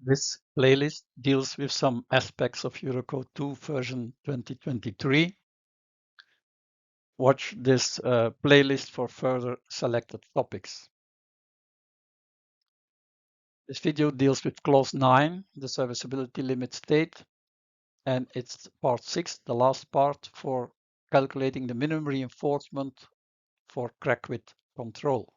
This playlist deals with some aspects of Eurocode 2 version 2023. Watch this playlist for further selected topics. This video deals with clause 9, the serviceability limit state, and it's part 6, the last part, for calculating the minimum reinforcement for crack width control.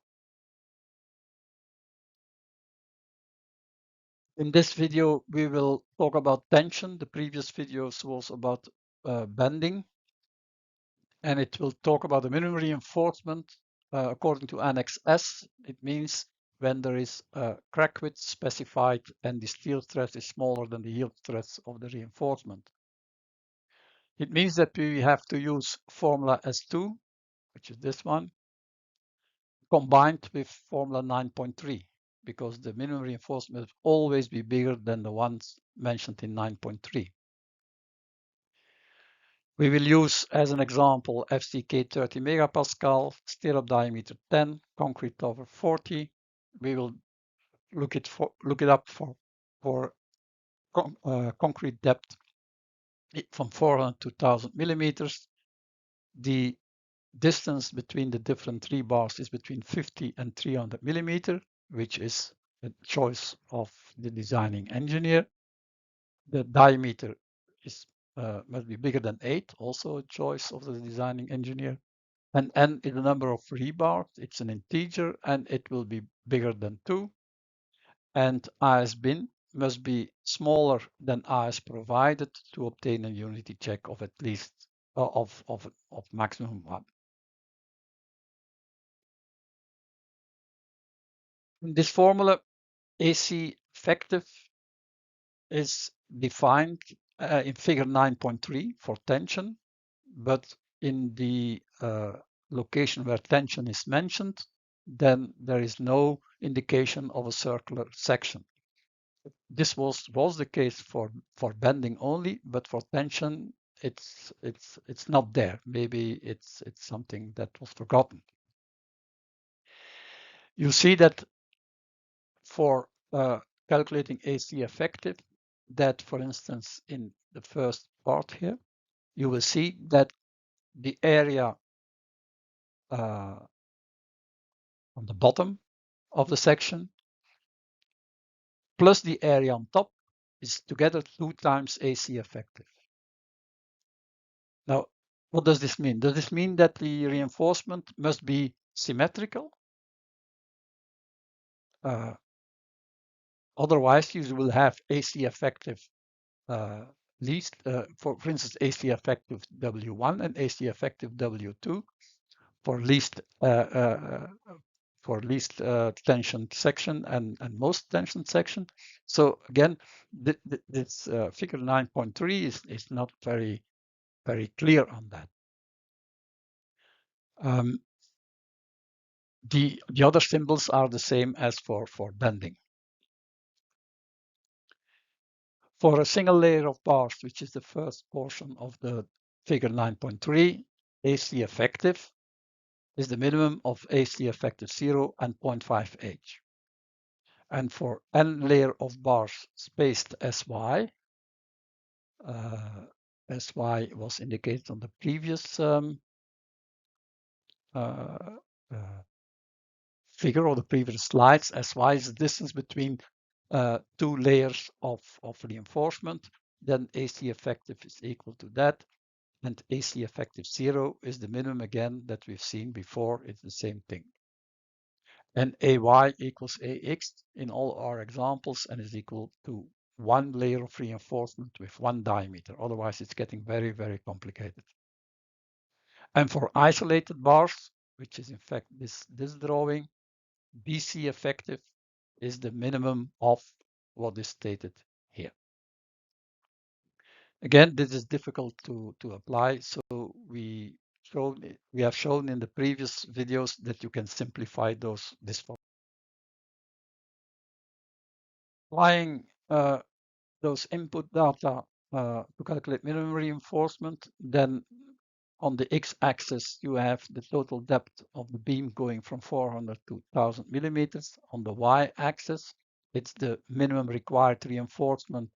In this video, we will talk about tension. The previous videos was about bending, and it will talk about the minimum reinforcement according to Annex S. It means when there is a crack width specified and the steel stress is smaller than the yield stress of the reinforcement. It means that we have to use formula S2, which is this one, combined with formula 9.3, because the minimum reinforcement will always be bigger than the ones mentioned in 9.3. We will use as an example FCK 30 megapascal, stirrup diameter 10, concrete over 40. We will look it up for concrete depth from 400 to 1000 millimeters. The distance between the different rebars is between 50 and 300 millimeter, which is a choice of the designing engineer. The diameter is must be bigger than 8, also a choice of the designing engineer. And n is the number of rebars, it's an integer, and it will be bigger than 2. And AS bin must be smaller than AS provided to obtain a unity check of at least of maximum 1. In this formula, AC effective is defined in figure 9.3 for tension, but in the location where tension is mentioned, then there is no indication of a circular section. This was the case for bending only, but for tension, it's not there. Maybe it's something that was forgotten. You see that for calculating AC effective, that for instance in the first part here, you will see that the area on the bottom of the section plus the area on top is together 2 times AC effective. Now, what does this mean? Does this mean that the reinforcement must be symmetrical? Otherwise, you will have AC effective least, for instance, AC effective W1 and AC effective W2 for least tension section and most tension section. So again, this figure 9.3 is not very clear on that. The other symbols are the same as for bending. For a single layer of bars, which is the first portion of the figure 9.3, AC effective is the minimum of AC effective 0 and 0.5 H. And for n layer of bars spaced SY, SY was indicated on the previous figure or the previous slides. SY is the distance between 2 layers of reinforcement. Then AC effective is equal to that. And AC effective 0 is the minimum again that we've seen before. It's the same thing. And AY equals AX in all our examples and is equal to 1 layer of reinforcement with 1 diameter. Otherwise, it's getting very, very complicated. And for isolated bars, which is in fact this drawing, BC effective is the minimum of what is stated here. Again, this is difficult to apply, so we have shown in the previous videos that you can simplify this form. Applying those input data to calculate minimum reinforcement, then on the x-axis you have the total depth of the beam going from 400 to 1000 millimeters. On the y-axis It's the minimum required reinforcement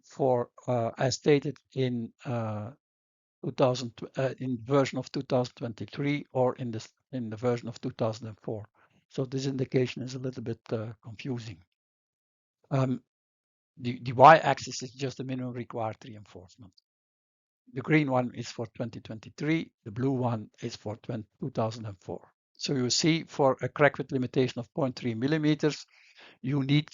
for, as stated in 2000 in version of 2023 or in the version of 2004. So this indication is a little bit confusing. The y-axis is just the minimum required reinforcement. The green one is for 2023, the blue one is for 2004. So you see for a crack width limitation of 0.3 millimeters, you need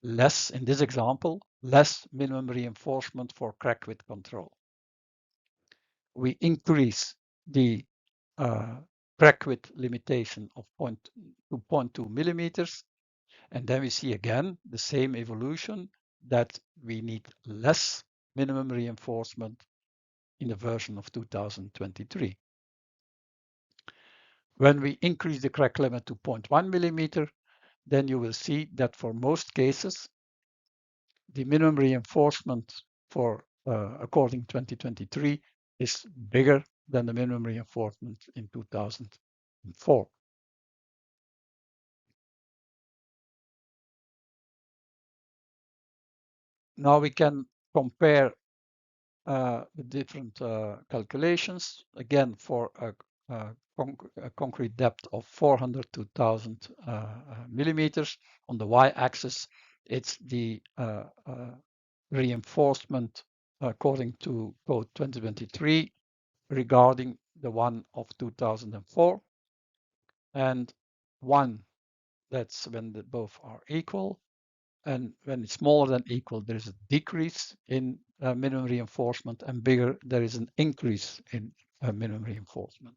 less, in this example, less minimum reinforcement for crack width control. We increase the crack width limitation of 0.2 millimeters, and then we see again the same evolution that we need less minimum reinforcement in the version of 2023. When we increase the crack limit to 0.1 millimeter, then you will see that for most cases, the minimum reinforcement for according 2023 is bigger than the minimum reinforcement in 2004. Now we can compare the different calculations. Again, for a concrete depth of 400 to 1000 millimeters. On the y-axis, it's the reinforcement according to code 2023 regarding the one of 2004. And 1, that's when both are equal. And when it's smaller than equal, there is a decrease in minimum reinforcement, and bigger, there is an increase in minimum reinforcement.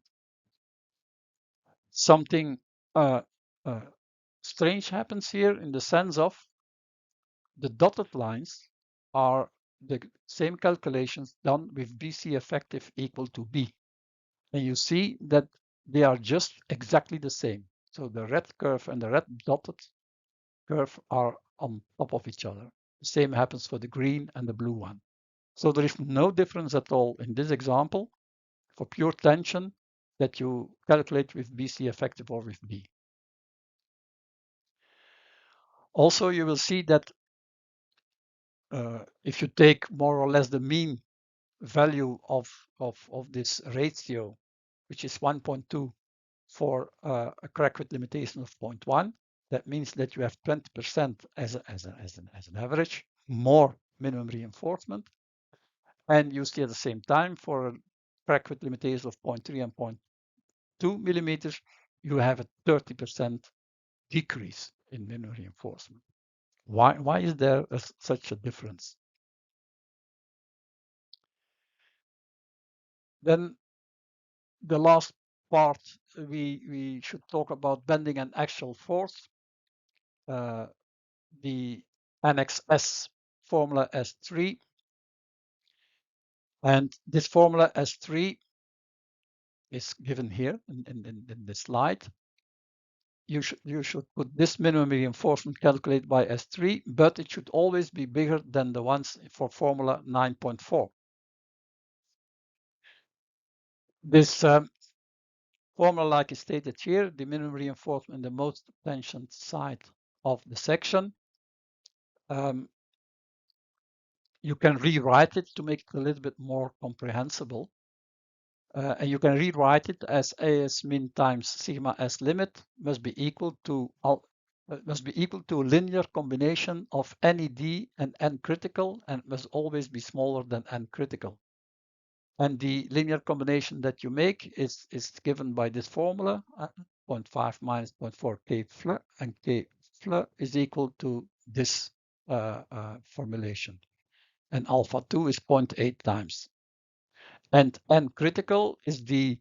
Something strange happens here in the sense of the dotted lines are the same calculations done with BC effective equal to B. And you see that they are just exactly the same. So the red curve and the red dotted curve are on top of each other. The same happens for the green and the blue one. So there is no difference at all in this example for pure tension that you calculate with BC effective or with B. Also, you will see that if you take more or less the mean value of this ratio, which is 1.2 for a crack width limitation of 0.1, that means that you have 20% as an average, more minimum reinforcement. And you see at the same time for a crack width limitation of 0.3 and 0.2 millimeters, you have a 30% decrease in minimum reinforcement. Why is there such a difference? Then the last part, we should talk about bending and axial force. The Annex S formula S3. And this formula S3 is given here in this slide. You should put this minimum reinforcement calculated by S3, but it should always be bigger than the ones for formula 9.4. This formula, like is stated here, the minimum reinforcement in the most tensioned side of the section. You can rewrite it to make it a little bit more comprehensible. And you can rewrite it as AS min times sigma S limit must be equal to a linear combination of NED and N critical, and must always be smaller than N critical. And the linear combination that you make is given by this formula, 0.5 minus 0.4 K FL, and K FL is equal to this formulation. And alpha 2 is 0.8 times. And N critical is the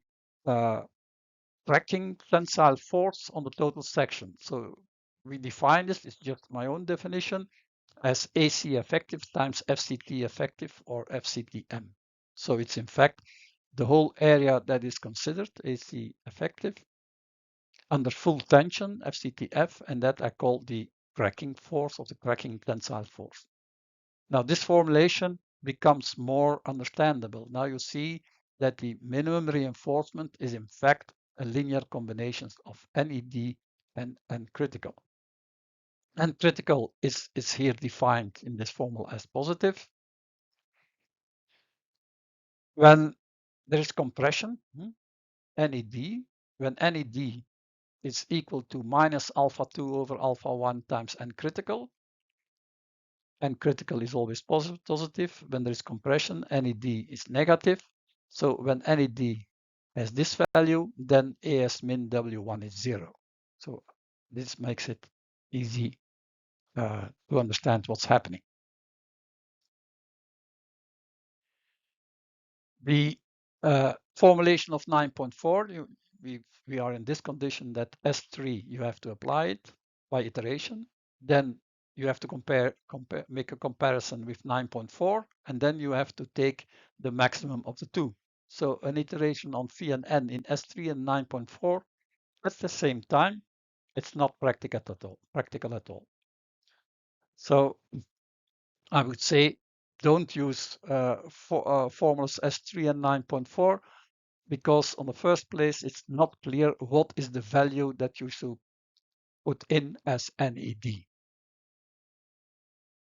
cracking tensile force on the total section. So we define this, it's just my own definition, as AC effective times FCT effective or FCTM. So it's in fact the whole area that is considered AC effective under full tension, FCTF, and that I call the cracking force, of the cracking tensile force. Now this formulation becomes more understandable. Now you see that the minimum reinforcement is in fact a linear combination of NED and critical. And critical is here defined in this formula as positive. When there is compression, NED, when NED is equal to minus alpha 2 over alpha 1 times N critical, and critical is always positive. When there is compression, NED is negative. So when NED has this value, then AS min W1 is 0. So this makes it easy to understand what's happening. The formulation of 9.4, we are in this condition that S3, you have to apply it by iteration. Then you have to make a comparison with 9.4, and then you have to take the maximum of the two. So an iteration on phi and n in S3 and 9.4 at the same time, it's not practical at all. So I would say don't use formulas S3 and 9.4 because on the first place, it's not clear what is the value that you should put in as NED.